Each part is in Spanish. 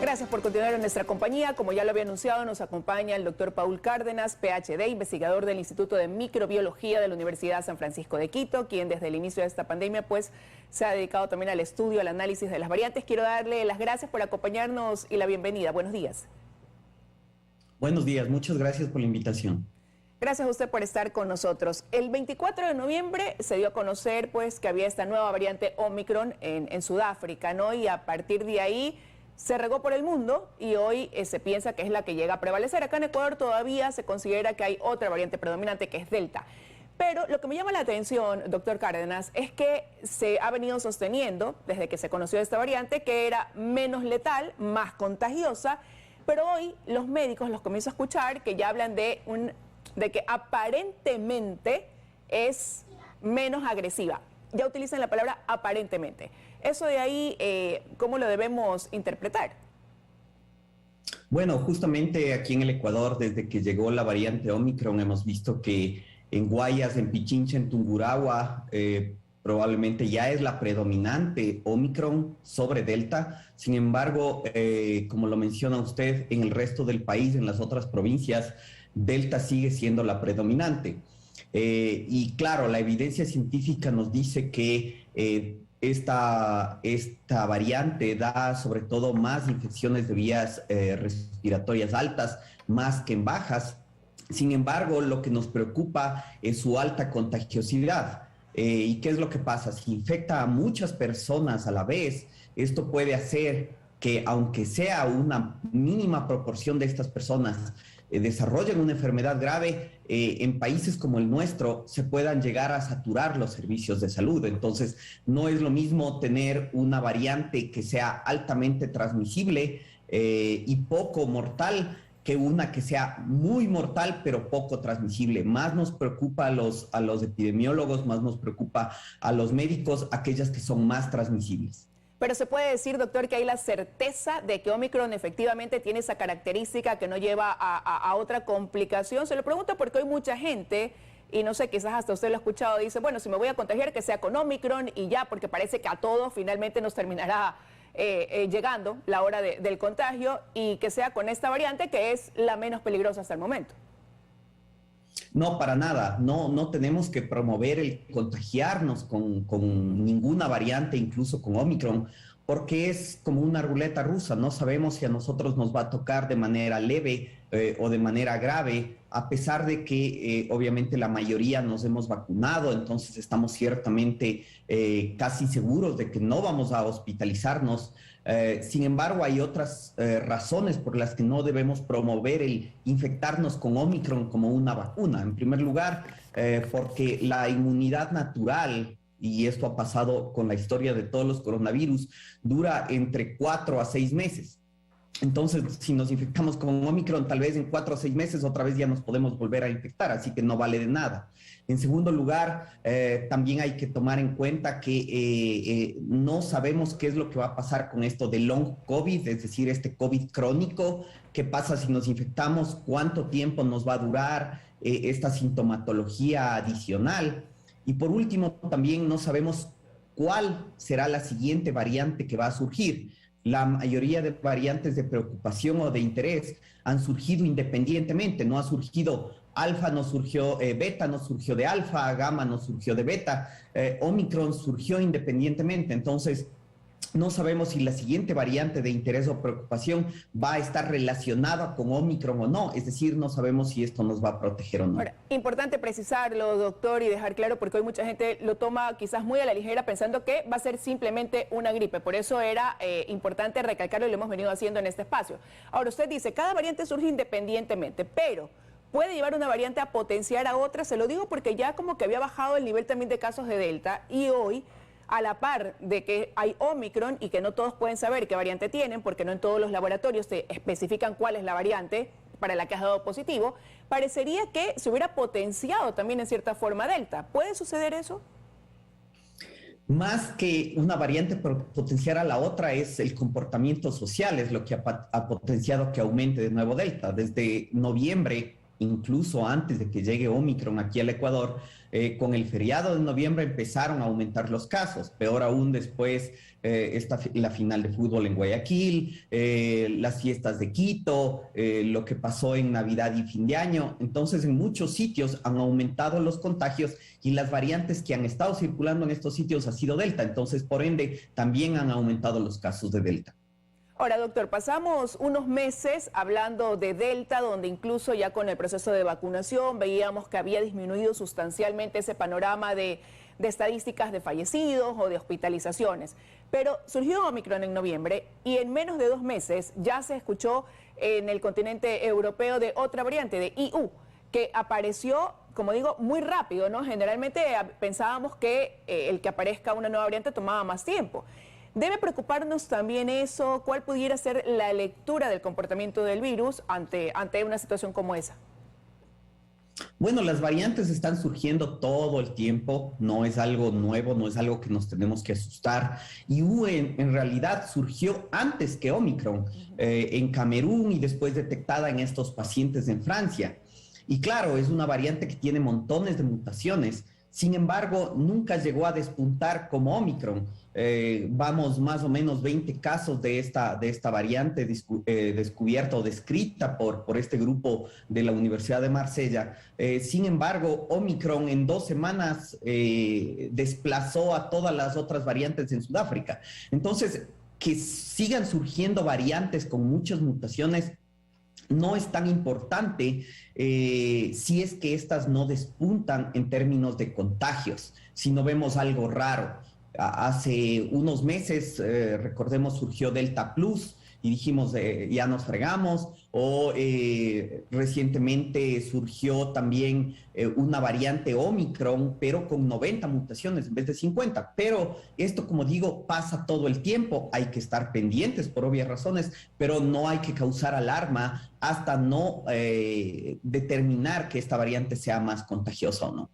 Gracias por continuar en nuestra compañía. Como ya lo había anunciado, nos acompaña el doctor Paul Cárdenas, PhD, investigador del Instituto de Microbiología de la Universidad San Francisco de Quito, quien desde el inicio de esta pandemia se ha dedicado también al estudio, al análisis de las variantes. Quiero darle las gracias por acompañarnos y la bienvenida. Buenos días. Buenos días, muchas gracias por la invitación. Gracias a usted por estar con nosotros. El 24 de noviembre se dio a conocer que había esta nueva variante Omicron en Sudáfrica, ¿no? Y a partir de ahí se regó por el mundo y hoy se piensa que es la que llega a prevalecer. Acá en Ecuador todavía se considera que hay otra variante predominante que es Delta. Pero lo que me llama la atención, doctor Cárdenas, es que se ha venido sosteniendo desde que se conoció esta variante que era menos letal, más contagiosa, pero hoy los médicos los comienzo a escuchar que ya hablan de que aparentemente es menos agresiva. Ya utilizan la palabra aparentemente. Eso de ahí, ¿cómo lo debemos interpretar? Bueno, justamente aquí en el Ecuador, desde que llegó la variante Omicron, hemos visto que en Guayas, en Pichincha, en Tungurahua, probablemente ya es la predominante Omicron sobre Delta. Sin embargo, como lo menciona usted, en el resto del país, en las otras provincias, Delta sigue siendo la predominante. Y claro, la evidencia científica nos dice que esta variante da sobre todo más infecciones de vías respiratorias altas, más que en bajas. Sin embargo, lo que nos preocupa es su alta contagiosidad. ¿Y qué es lo que pasa? Si infecta a muchas personas a la vez, esto puede hacer que, aunque sea una mínima proporción de estas personas desarrollen una enfermedad grave, en países como el nuestro se puedan llegar a saturar los servicios de salud. Entonces, no es lo mismo tener una variante que sea altamente transmisible y poco mortal que una que sea muy mortal pero poco transmisible. Más nos preocupa a los epidemiólogos, más nos preocupa a los médicos aquellas que son más transmisibles. Pero se puede decir, doctor, que hay la certeza de que Omicron efectivamente tiene esa característica que no lleva a otra complicación. Se lo pregunto porque hay mucha gente, y no sé, quizás hasta usted lo ha escuchado, dice, bueno, si me voy a contagiar que sea con Omicron y ya, porque parece que a todos finalmente nos terminará llegando la hora del contagio y que sea con esta variante que es la menos peligrosa hasta el momento. No, para nada. No tenemos que promover el contagiarnos con ninguna variante, incluso con Omicron, porque es como una ruleta rusa. No sabemos si a nosotros nos va a tocar de manera leve o de manera grave, a pesar de que obviamente la mayoría nos hemos vacunado, entonces estamos ciertamente casi seguros de que no vamos a hospitalizarnos. Sin embargo, hay otras razones por las que no debemos promover el infectarnos con Omicron como una vacuna. En primer lugar, porque la inmunidad natural, y esto ha pasado con la historia de todos los coronavirus, dura entre 4 a 6 meses. Entonces, si nos infectamos con Omicron, tal vez en 4 o 6 meses otra vez ya nos podemos volver a infectar, así que no vale de nada. En segundo lugar, también hay que tomar en cuenta que no sabemos qué es lo que va a pasar con esto de long COVID, es decir, este COVID crónico. ¿Qué pasa si nos infectamos? ¿Cuánto tiempo nos va a durar esta sintomatología adicional? Y por último, también no sabemos cuál será la siguiente variante que va a surgir. La mayoría de variantes de preocupación o de interés han surgido independientemente. No ha surgido alfa, no surgió beta, no surgió de alfa, gamma no surgió de beta, Omicron surgió independientemente. Entonces, no sabemos si la siguiente variante de interés o preocupación va a estar relacionada con Omicron o no, es decir, no sabemos si esto nos va a proteger o no. Ahora, importante precisarlo, doctor, y dejar claro, porque hoy mucha gente lo toma quizás muy a la ligera pensando que va a ser simplemente una gripe. Por eso era importante recalcarlo y lo hemos venido haciendo en este espacio. Ahora, usted dice, cada variante surge independientemente, pero puede llevar una variante a potenciar a otra. Se lo digo porque ya como que había bajado el nivel también de casos de Delta y hoy, a la par de que hay Omicron y que no todos pueden saber qué variante tienen, porque no en todos los laboratorios te especifican cuál es la variante para la que has dado positivo, parecería que se hubiera potenciado también en cierta forma Delta. ¿Puede suceder eso? Más que una variante potenciar a la otra es el comportamiento social, es lo que ha potenciado que aumente de nuevo Delta. Desde noviembre incluso antes de que llegue Omicron aquí al Ecuador, con el feriado de noviembre empezaron a aumentar los casos, peor aún después la final de fútbol en Guayaquil, las fiestas de Quito, lo que pasó en Navidad y fin de año. Entonces, en muchos sitios han aumentado los contagios y las variantes que han estado circulando en estos sitios ha sido Delta. Entonces, por ende, también han aumentado los casos de Delta. Ahora, doctor, pasamos unos meses hablando de Delta, donde incluso ya con el proceso de vacunación veíamos que había disminuido sustancialmente ese panorama de estadísticas de fallecidos o de hospitalizaciones. Pero surgió Omicron en noviembre y en menos de 2 meses ya se escuchó en el continente europeo de otra variante, de IU, que apareció, como digo, muy rápido, ¿no? Generalmente pensábamos que el que aparezca una nueva variante tomaba más tiempo. ¿Debe preocuparnos también eso? ¿Cuál pudiera ser la lectura del comportamiento del virus ante una situación como esa? Bueno, las variantes están surgiendo todo el tiempo, no es algo nuevo, no es algo que nos tenemos que asustar. Y en realidad surgió antes que Omicron, en Camerún y después detectada en estos pacientes en Francia. Y claro, es una variante que tiene montones de mutaciones. Sin embargo, nunca llegó a despuntar como Omicron. Vamos más o menos 20 casos de esta variante descubierta o descrita por este grupo de la Universidad de Marsella. Sin embargo, Omicron en 2 semanas desplazó a todas las otras variantes en Sudáfrica. Entonces, que sigan surgiendo variantes con muchas mutaciones no es tan importante si es que estas no despuntan en términos de contagios, si no vemos algo raro. Hace unos meses, recordemos, surgió Delta Plus y dijimos ya nos fregamos, o recientemente surgió también una variante Omicron, pero con 90 mutaciones en vez de 50. Pero esto, como digo, pasa todo el tiempo, hay que estar pendientes por obvias razones, pero no hay que causar alarma hasta no determinar que esta variante sea más contagiosa o no.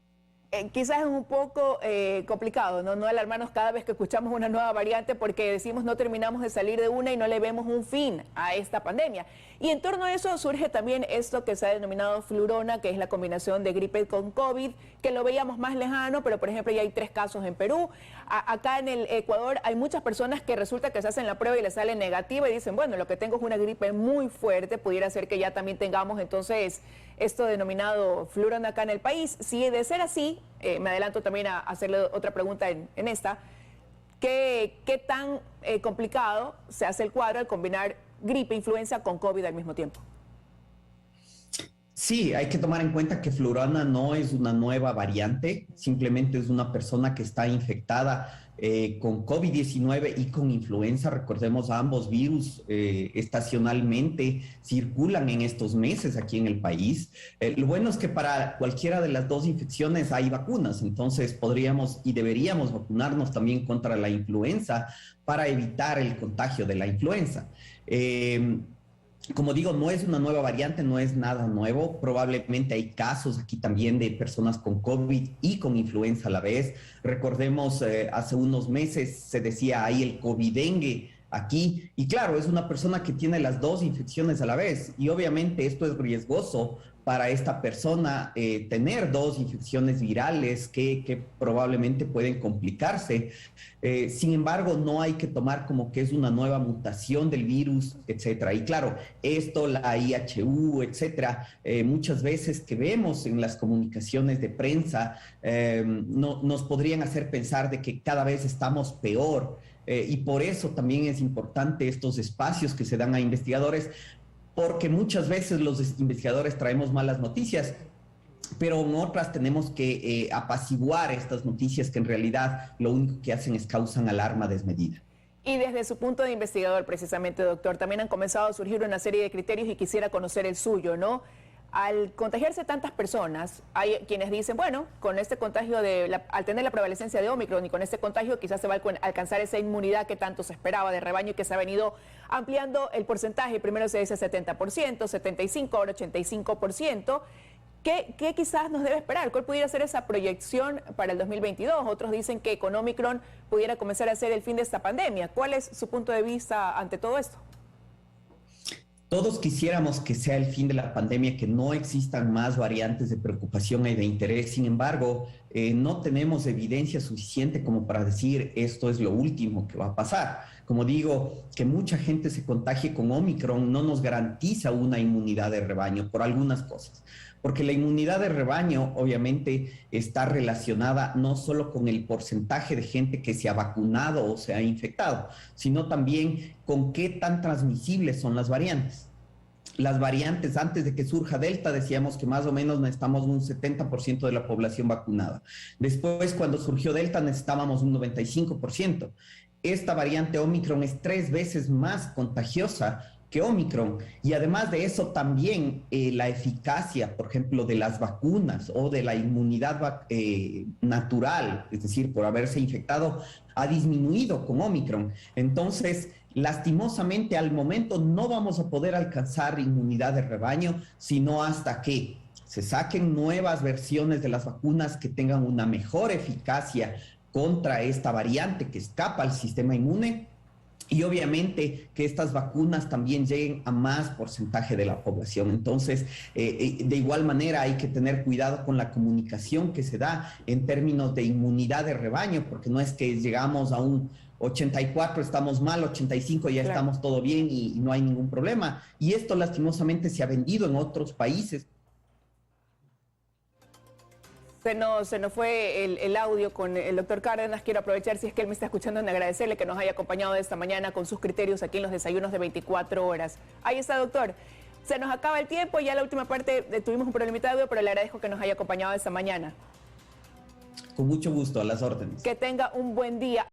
Quizás es un poco complicado, ¿no? No alarmarnos cada vez que escuchamos una nueva variante porque decimos no terminamos de salir de una y no le vemos un fin a esta pandemia. Y en torno a eso surge también esto que se ha denominado flurona, que es la combinación de gripe con COVID, que lo veíamos más lejano, pero por ejemplo ya hay 3 casos en Perú. Acá en el Ecuador hay muchas personas que resulta que se hacen la prueba y les sale negativa y dicen, bueno, lo que tengo es una gripe muy fuerte, pudiera ser que ya también tengamos entonces esto denominado flurona acá en el país. Si de ser así, me adelanto también a hacerle otra pregunta en esta, ¿qué tan complicado se hace el cuadro al combinar gripe, influenza con COVID al mismo tiempo? Sí, hay que tomar en cuenta que flurona no es una nueva variante, simplemente es una persona que está infectada con COVID-19 y con influenza. Recordemos, ambos virus estacionalmente circulan en estos meses aquí en el país. Lo bueno es que para cualquiera de las 2 infecciones hay vacunas, entonces podríamos y deberíamos vacunarnos también contra la influenza para evitar el contagio de la influenza. Como digo, no es una nueva variante, no es nada nuevo. Probablemente hay casos aquí también de personas con COVID y con influenza a la vez. Recordemos, hace unos meses se decía ahí el COVID-dengue aquí. Y claro, es una persona que tiene las 2 infecciones a la vez. Y obviamente esto es riesgoso para esta persona tener 2 infecciones virales que probablemente pueden complicarse. Sin embargo, no hay que tomar como que es una nueva mutación del virus, etcétera. Y claro, esto, la IHU, etcétera, muchas veces que vemos en las comunicaciones de prensa, nos podrían hacer pensar de que cada vez estamos peor. Y por eso también es importante estos espacios que se dan a investigadores, porque muchas veces los investigadores traemos malas noticias, pero en otras tenemos que apaciguar estas noticias que en realidad lo único que hacen es causan alarma desmedida. Y desde su punto de investigador, precisamente, doctor, también han comenzado a surgir una serie de criterios y quisiera conocer el suyo, ¿no? Al contagiarse tantas personas, hay quienes dicen, bueno, con este contagio al tener la prevalecencia de Omicron y con este contagio quizás se va a alcanzar esa inmunidad que tanto se esperaba de rebaño y que se ha venido ampliando el porcentaje. Primero se dice 70%, 75%, ahora 85%. ¿Qué quizás nos debe esperar? ¿Cuál pudiera ser esa proyección para el 2022? Otros dicen que con Omicron pudiera comenzar a ser el fin de esta pandemia. ¿Cuál es su punto de vista ante todo esto? Todos quisiéramos que sea el fin de la pandemia, que no existan más variantes de preocupación y de interés. Sin embargo, no tenemos evidencia suficiente como para decir esto es lo último que va a pasar. Como digo, que mucha gente se contagie con Omicron no nos garantiza una inmunidad de rebaño por algunas cosas. Porque la inmunidad de rebaño obviamente está relacionada no solo con el porcentaje de gente que se ha vacunado o se ha infectado, sino también con qué tan transmisibles son las variantes. Las variantes, antes de que surja Delta, decíamos que más o menos necesitamos un 70% de la población vacunada. Después, cuando surgió Delta, necesitábamos un 95%. Esta variante Omicron es 3 veces más contagiosa que Omicron. Y además de eso, también la eficacia, por ejemplo, de las vacunas o de la inmunidad natural, es decir, por haberse infectado, ha disminuido con Omicron. Entonces, lastimosamente, al momento no vamos a poder alcanzar inmunidad de rebaño, sino hasta que se saquen nuevas versiones de las vacunas que tengan una mejor eficacia contra esta variante que escapa al sistema inmune. Y obviamente que estas vacunas también lleguen a más porcentaje de la población. Entonces, de igual manera hay que tener cuidado con la comunicación que se da en términos de inmunidad de rebaño, porque no es que llegamos a un 84 estamos mal, 85 ya Claro. estamos todo bien y no hay ningún problema. Y esto lastimosamente se ha vendido en otros países. Se nos fue el audio con el doctor Cárdenas. Quiero aprovechar, si es que él me está escuchando, en agradecerle que nos haya acompañado esta mañana con sus criterios aquí en los desayunos de 24 horas. Ahí está, doctor. Se nos acaba el tiempo, ya la última parte tuvimos un problemita de audio, pero le agradezco que nos haya acompañado esta mañana. Con mucho gusto, a las órdenes. Que tenga un buen día.